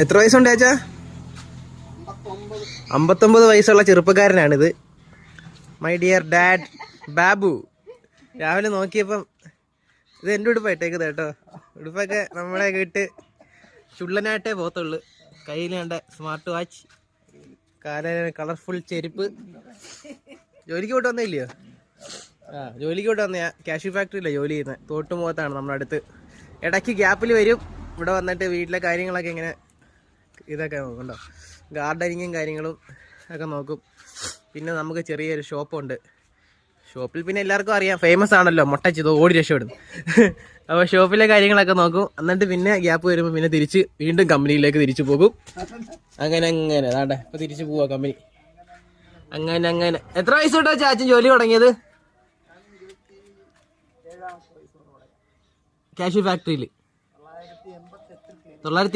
എത്ര വയസ്സുണ്ട് ചാച്ചാ? 59 വയസ്സുള്ള ചെറുപ്പക്കാരനാണിത്. My dear dad Babu. രാവിലെ നോക്കിയപ്പം ഇത് എൻ്റെ ഉടുപ്പായിട്ടേക്കുന്നത് കേട്ടോ. ഉടുപ്പൊക്കെ നമ്മളെയൊക്കെ ഇട്ട് ചുള്ളനായിട്ടേ പോകത്തുള്ളു. കയ്യിൽ കണ്ട സ്മാർട്ട് വാച്ച്, കളർഫുൾ ചെരുപ്പ്. ജോലിക്ക് പോയിട്ട് വന്നേ ഇല്ലയോ? ജോലിക്ക് പോയിട്ട് വന്ന കാഷ്യൂ ഫാക്ടറിയില്ല ജോലി ചെയ്യുന്നത്. തോട്ടുമുഖത്താണ് നമ്മുടെ അടുത്ത്. ഇടയ്ക്ക് ഗ്യാപ്പിൽ വരും. ഇവിടെ വന്നിട്ട് വീട്ടിലെ കാര്യങ്ങളൊക്കെ ഇങ്ങനെ ഇതൊക്കെ നോക്കണ്ടോ, ഗാർഡനിങ്ങും കാര്യങ്ങളും ഒക്കെ നോക്കും. പിന്നെ നമുക്ക് ചെറിയൊരു ഷോപ്പുണ്ട്. ഷോപ്പിൽ പിന്നെ എല്ലാവർക്കും അറിയാം, ഫേമസ് ആണല്ലോ, മുട്ടച്ചിത് ഓടി രക്ഷപ്പെടും. അപ്പോൾ ഷോപ്പിലെ കാര്യങ്ങളൊക്കെ നോക്കും. എന്നിട്ട് പിന്നെ ഗ്യാപ്പ് വരുമ്പോൾ പിന്നെ തിരിച്ച് വീണ്ടും കമ്പനിയിലേക്ക് തിരിച്ചു പോകും. അങ്ങനെ അതാട്ടെ ഇപ്പോൾ തിരിച്ചു പോവാ കമ്പനി. അങ്ങനെ എത്ര വയസ്സ് തൊട്ടാ ചാച്ചൻ ജോലി തുടങ്ങിയത്? കാഷ്യൂ ഫാക്ടറിയിൽ 988